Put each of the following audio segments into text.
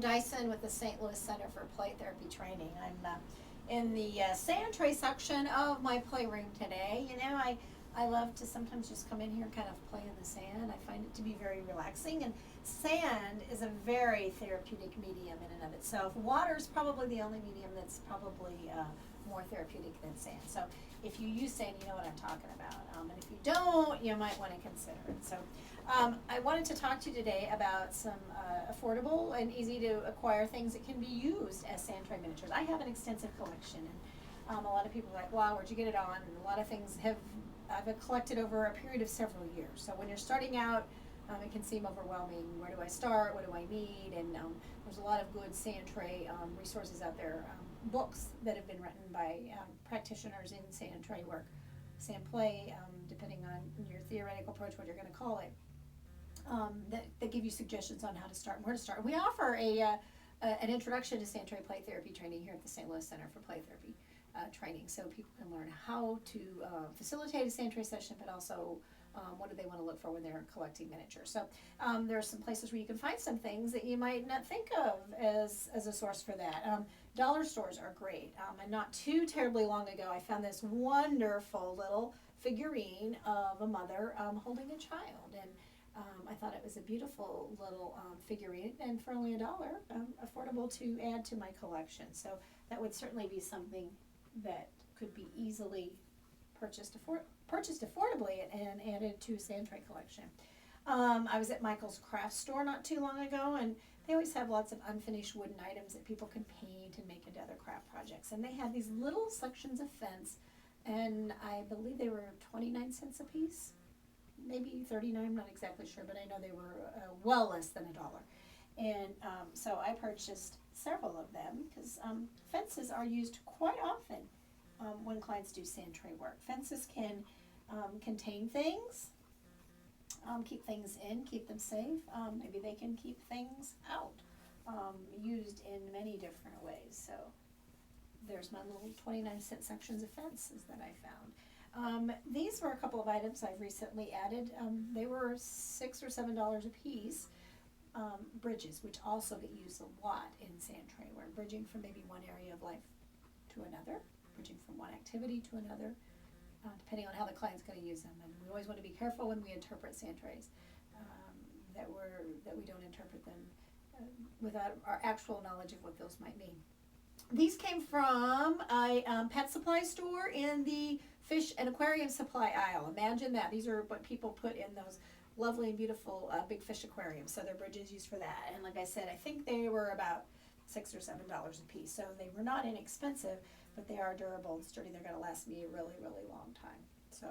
Dyson with the St. Louis Center for Play Therapy Training. I'm in the Sandtray section of my playroom today. You know, I love to sometimes just come in here and kind of play in the sand. I find it to be very relaxing, and sand is a very therapeutic medium in and of itself. Water is probably the only medium that's probably more therapeutic than sand. So if you use sand, you know what I'm talking about. And if you don't, you might want to consider it. So I wanted to talk to you today about some affordable and easy to acquire things that can be used as Sandtray miniatures. I have an extensive collection, and a lot of people are like, wow, where'd you get it on? And a lot of things I've collected over a period of several years. So when you're starting out, it can seem overwhelming. Where do I start? What do I need? And there's a lot of good Sandtray resources out there, books that have been written by practitioners in Sandtray work, Sandplay, depending on your theoretical approach, what you're going to call it, that give you suggestions on how to start and where to start. We offer an introduction to Sandtray play therapy training here at the St. Louis Center for Play Therapy training, so people can learn how to facilitate a Sandtray session, but also what do they want to look for when they're collecting miniatures. So there are some places where you can find some things that you might not think of as a source for that. Dollar stores are great. And not too terribly long ago, I found this wonderful little figurine of a mother holding a child, and I thought it was a beautiful little figurine, and for only $1, affordable to add to my collection. So that would certainly be something that could be easily purchased affordably and added to a Sandtray collection. I was at Michael's craft store not too long ago, and they always have lots of unfinished wooden items that people can paint and make into other craft projects. And they had these little sections of fence, and I believe they were 29 cents a piece, maybe 39, I'm not exactly sure, but I know they were well less than $1. And so I purchased several of them because fences are used quite often when clients do Sandtray work. Fences can contain things, keep things in, keep them safe. Maybe they can keep things out, used in many different ways. So there's my little 29-cent sections of fences that I found. These were a couple of items I've recently added. They were $6 or $7 a piece. Bridges, which also get used a lot in Sandtray. We're bridging from maybe one area of life to another, bridging from one activity to another, depending on how the client's going to use them. And we always want to be careful when we interpret Sandtrays, that we don't interpret them without our actual knowledge of what those might mean. These came from a pet supply store in the fish and aquarium supply aisle. Imagine that. These are what people put in those lovely and beautiful big fish aquariums. So they're bridges used for that. And like I said, I think they were about $6 or $7 a piece. So they were not inexpensive, but they are durable and sturdy. They're going to last me a really, really long time. So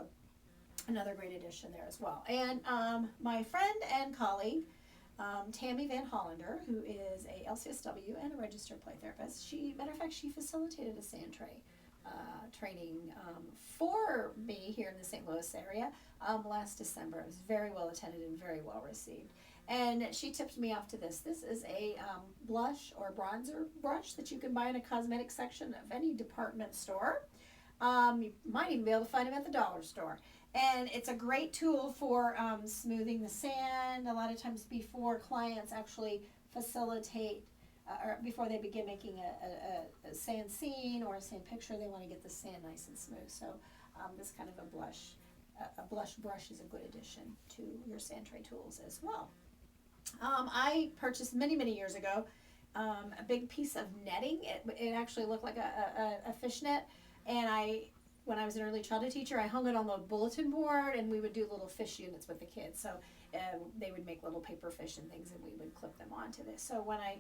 another great addition there as well. And my friend and colleague, Tammy Van Hollander, who is a LCSW and a registered play therapist, matter of fact, she facilitated a Sandtray training for me here in the St. Louis area last December. It was very well attended and very well received. And she tipped me off to this. This is a blush or bronzer brush that you can buy in a cosmetic section of any department store. You might even be able to find them at the dollar store. And it's a great tool for smoothing the sand. A lot of times before clients actually facilitate or before they begin making a sand scene or a sand picture, they want to get the sand nice and smooth. So this kind of a blush brush is a good addition to your Sandtray tools as well. I purchased many, many years ago a big piece of netting. It actually looked like a fishnet, and when I was an early childhood teacher, I hung it on the bulletin board, and we would do little fish units with the kids. So they would make little paper fish and things, and we would clip them onto this. So when I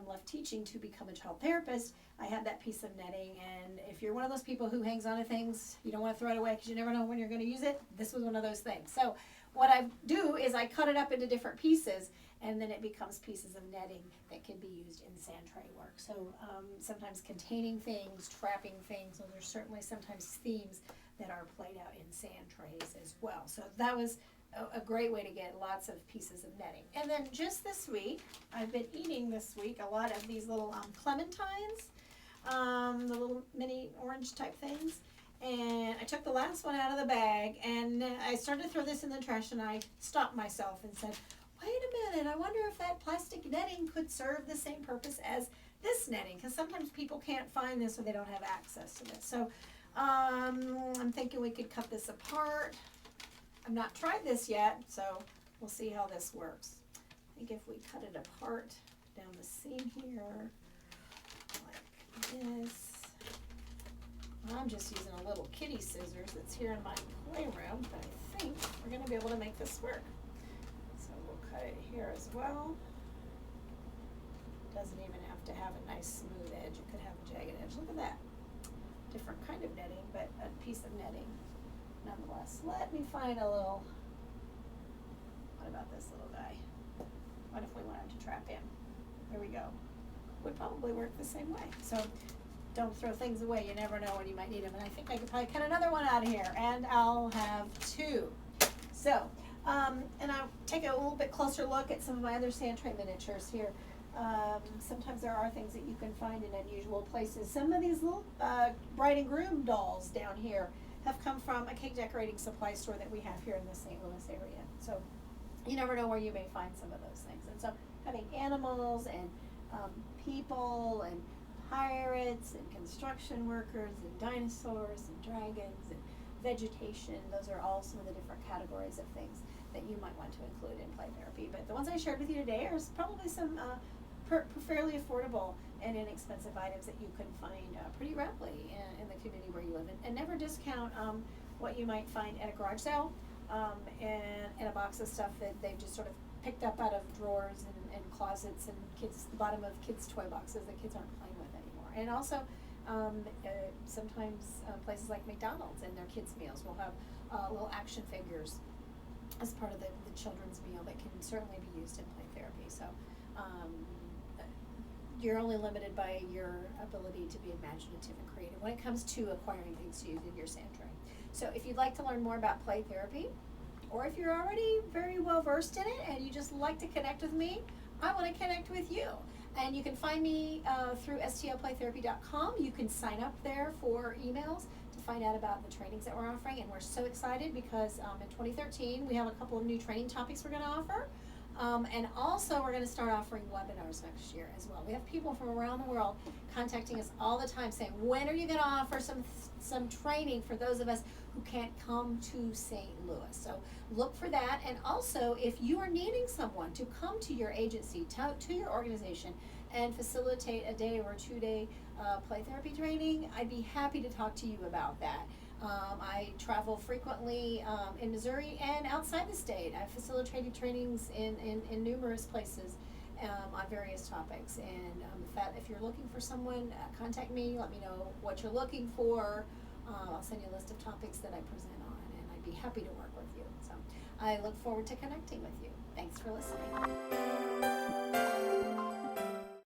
left teaching to become a child therapist, I had that piece of netting. And if you're one of those people who hangs on to things, you don't want to throw it away because you never know when you're going to use it, this was one of those things. So what I do is I cut it up into different pieces, and then it becomes pieces of netting that can be used in Sandtray work. So sometimes containing things, trapping things, so there's certainly sometimes themes that are played out in Sandtrays as well. So that was a great way to get lots of pieces of netting. And then just this week, I've been eating this week a lot of these little clementines, the little mini orange type things. And I took the last one out of the bag, and I started to throw this in the trash, and I stopped myself and said, wait a minute, I wonder if that plastic netting could serve the same purpose as this netting, because sometimes people can't find this or they don't have access to this. So I'm thinking we could cut this apart. I've not tried this yet, so we'll see how this works. I think if we cut it apart down the seam here, like this. I'm just using a little kitty scissors that's here in my playroom, but I think we're going to be able to make this work. So we'll cut it here as well. Doesn't even have to have a nice smooth edge. It could have a jagged edge. Look at that. Different kind of netting, but a piece of netting nonetheless. Let me find a little, what about this little guy? What if we wanted to trap him? Here we go. Would probably work the same way. So don't throw things away. You never know when you might need them. And I think I could probably cut another one out of here, and I'll have two. So, and I'll take a little bit closer look at some of my other Sandtray miniatures here. Sometimes there are things that you can find in unusual places. Some of these little bride and groom dolls down here have come from a cake decorating supply store that we have here in the St. Louis area. So you never know where you may find some of those things. And so having animals and people and pirates and construction workers and dinosaurs and dragons and vegetation, those are all some of the different categories of things that you might want to include in play therapy. But the ones I shared with you today are probably some fairly affordable and inexpensive items that you can find pretty readily in the community where you live. And never discount what you might find at a garage sale and a box of stuff that they've just sort of picked up out of drawers and closets and the bottom of kids' toy boxes that kids aren't playing with anymore. And also sometimes places like McDonald's and their kids' meals will have little action figures as part of the children's meal that can certainly be used in play therapy. So you're only limited by your ability to be imaginative and creative when it comes to acquiring things to use in your Sandtray. So if you'd like to learn more about play therapy, or if you're already very well versed in it and you just like to connect with me, I want to connect with you. And you can find me through stlplaytherapy.com. You can sign up there for emails to find out about the trainings that we're offering. And we're so excited because in 2013, we have a couple of new training topics we're going to offer. And also we're going to start offering webinars next year as well. We have people from around the world contacting us all the time saying, when are you going to offer some training for those of us who can't come to St. Louis? So look for that. And also, if you are needing someone to come to your agency, to your organization, and facilitate a day or 2 day play therapy training, I'd be happy to talk to you about that. I travel frequently in Missouri and outside the state. I've facilitated trainings in numerous places on various topics. And if you're looking for someone, contact me. Let me know what you're looking for. I'll send you a list of topics that I present on, and I'd be happy to work with you. So I look forward to connecting with you. Thanks for listening.